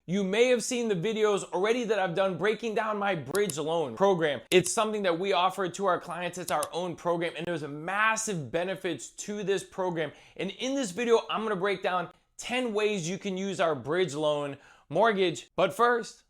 You may have seen the videos already that I've done breaking down my bridge loan program. It's something that we offer to our clients. It's our own program, and there's massive benefits to this program. And in this video, I'm gonna break down 10 ways you can use our bridge loan mortgage. But first,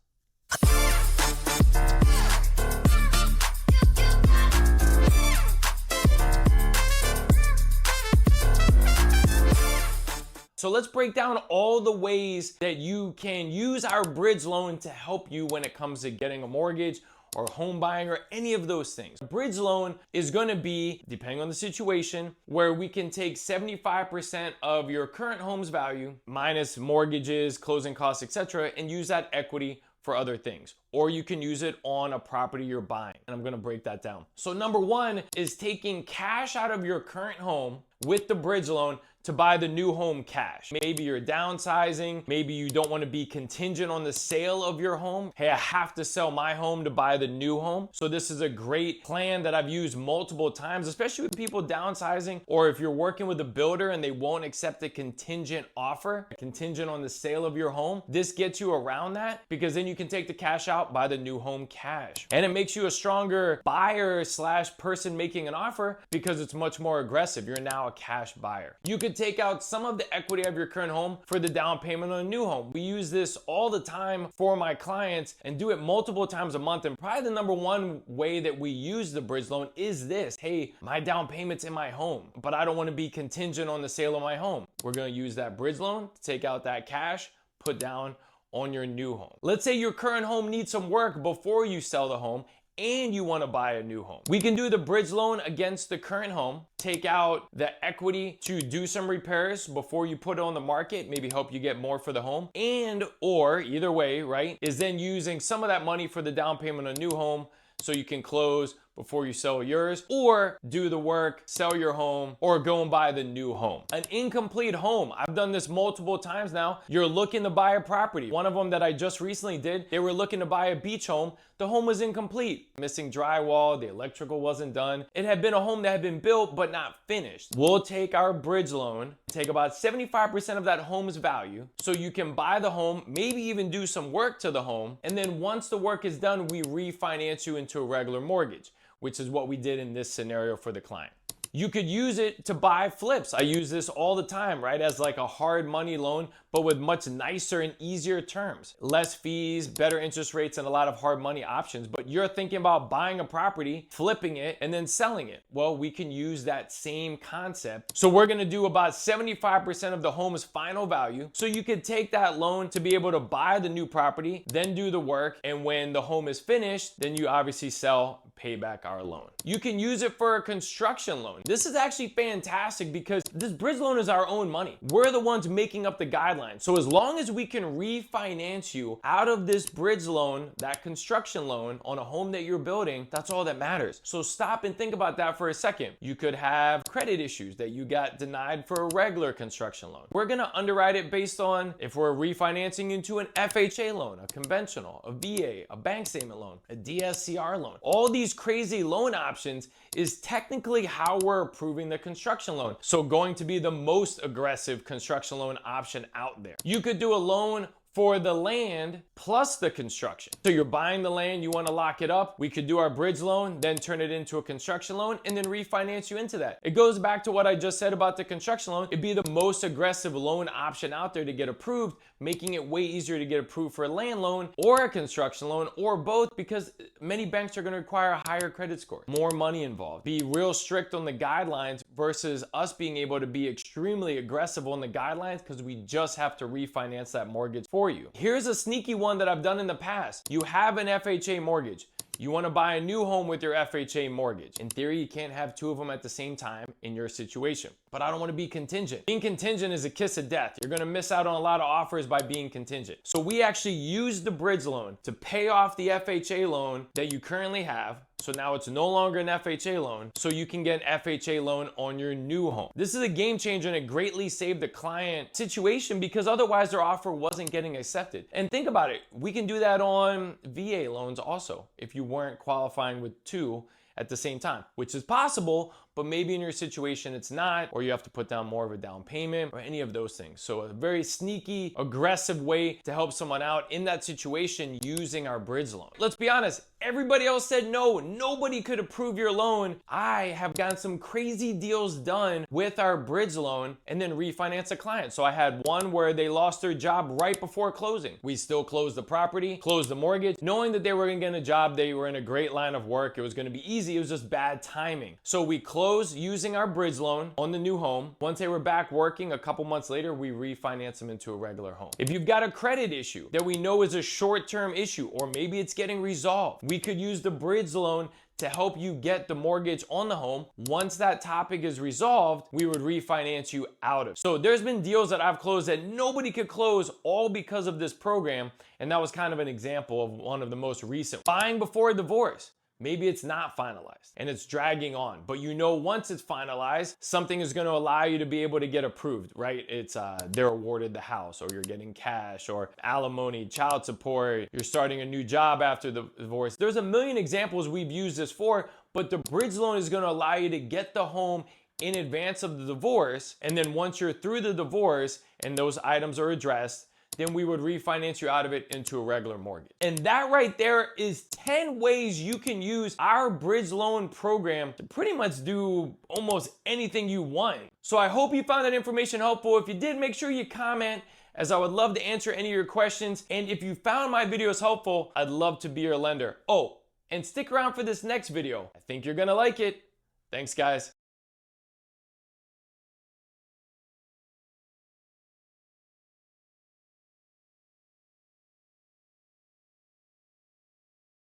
so let's break down all the ways that you can use our bridge loan to help you when it comes to getting a mortgage or home buying or any of those things. A bridge loan is gonna be, depending on the situation, where we can take 75% of your current home's value minus mortgages, closing costs, etc., and use that equity for other things. Or you can use it on a property you're buying. And I'm gonna break that down. So number one is taking cash out of your current home with the bridge loan to buy the new home cash. Maybe you're downsizing, maybe you don't want to be contingent on the sale of your home. Hey, I have to sell my home to buy the new home. So this is a great plan that I've used multiple times, especially with people downsizing, or if you're working with a builder and they won't accept a contingent offer, contingent on the sale of your home. This gets you around that because then you can take the cash out, buy the new home cash. And it makes you a stronger buyer slash person making an offer because it's much more aggressive. You're now a cash buyer. You could take out some of the equity of your current home for the down payment on a new home. We use this all the time for my clients and do it multiple times a month. And probably the number one way that we use the bridge loan is this. Hey, my down payment's in my home, but I don't want to be contingent on the sale of my home. We're going to use that bridge loan to take out that cash, put down on your new home. Let's say your current home needs some work before you sell the home and you want to buy a new home. We can do the bridge loan against the current home, take out the equity to do some repairs before you put it on the market, maybe help you get more for the home, and or either way, right, is then using some of that money for the down payment on a new home so you can close before you sell yours, or do the work, sell your home, or go and buy the new home. An incomplete home. I've done this multiple times now. You're looking to buy a property. One of them that I just recently did, they were looking to buy a beach home. The home was incomplete, missing drywall, the electrical wasn't done. It had been a home that had been built but not finished. We'll take our bridge loan, take about 75% of that home's value so you can buy the home, maybe even do some work to the home, and then once the work is done, we refinance you into a regular mortgage, which is what we did in this scenario for the client. You could use it to buy flips. I use this all the time, right? As like a hard money loan, but with much nicer and easier terms. Less fees, better interest rates, and a lot of hard money options. But you're thinking about buying a property, flipping it, and then selling it. Well, we can use that same concept. So we're gonna do about 75% of the home's final value. So you could take that loan to be able to buy the new property, then do the work, and when the home is finished, then you obviously sell, pay back our loan. You can use it for a construction loan. This is actually fantastic because this bridge loan is our own money. We're the ones making up the guidelines. So as long as we can refinance you out of this bridge loan, that construction loan on a home that you're building, that's all that matters. So stop and think about that for a second. You could have credit issues that you got denied for a regular construction loan. We're gonna underwrite it based on if we're refinancing into an FHA loan, a conventional, a VA, a bank statement loan, a DSCR loan. All these crazy loan options is technically how we're approving the construction loan. So going to be the most aggressive construction loan option out there. You could do a loan for the land plus the construction. So you're buying the land, you want to lock it up. We could do our bridge loan, then turn it into a construction loan and then refinance you into that. It goes back to what I just said about the construction loan. It'd be the most aggressive loan option out there to get approved, making it way easier to get approved for a land loan or a construction loan or both, because many banks are going to require a higher credit score, more money involved, be real strict on the guidelines versus us being able to be extremely aggressive on the guidelines because we just have to refinance that mortgage for you. Here's a sneaky one that I've done in the past. You have an FHA mortgage. You want to buy a new home with your FHA mortgage. In theory, you can't have two of them at the same time in your situation. But I don't want to be contingent. Being contingent is a kiss of death. You're going to miss out on a lot of offers by being contingent. So we actually use the bridge loan to pay off the FHA loan that you currently have. So now it's no longer an FHA loan, so you can get an FHA loan on your new home. This is a game changer and it greatly saved the client situation because otherwise their offer wasn't getting accepted. And think about it, we can do that on VA loans also if you weren't qualifying with two at the same time, which is possible, but maybe in your situation it's not, or you have to put down more of a down payment or any of those things. So a very sneaky, aggressive way to help someone out in that situation using our bridge loan. Let's be honest, everybody else said no. Nobody could approve your loan. I have gotten some crazy deals done with our bridge loan and then refinance a client. So I had one where they lost their job right before closing. We still closed the property, closed the mortgage, knowing that they were gonna get a job, they were in a great line of work, it was gonna be easy, it was just bad timing. So we closed using our bridge loan on the new home. Once they were back working, a couple months later, we refinanced them into a regular home. If you've got a credit issue that we know is a short-term issue, or maybe it's getting resolved, we could use the bridge loan to help you get the mortgage on the home. Once that topic is resolved, we would refinance you out of it. So there's been deals that I've closed that nobody could close, all because of this program. And that was kind of an example of one of the most recent. Buying before a divorce. Maybe it's not finalized and it's dragging on, but you know once it's finalized, something is going to allow you to be able to get approved, right? It's they're awarded the house, or you're getting cash, or alimony, child support, you're starting a new job after the divorce. There's a million examples we've used this for, but the bridge loan is going to allow you to get the home in advance of the divorce, and then once you're through the divorce and those items are addressed, then we would refinance you out of it into a regular mortgage. And that right there is 10 ways you can use our bridge loan program to pretty much do almost anything you want. So I hope you found that information helpful. If you did, make sure you comment, as I would love to answer any of your questions. And if you found my videos helpful, I'd love to be your lender. Oh, and stick around for this next video. I think you're gonna like it. Thanks, guys.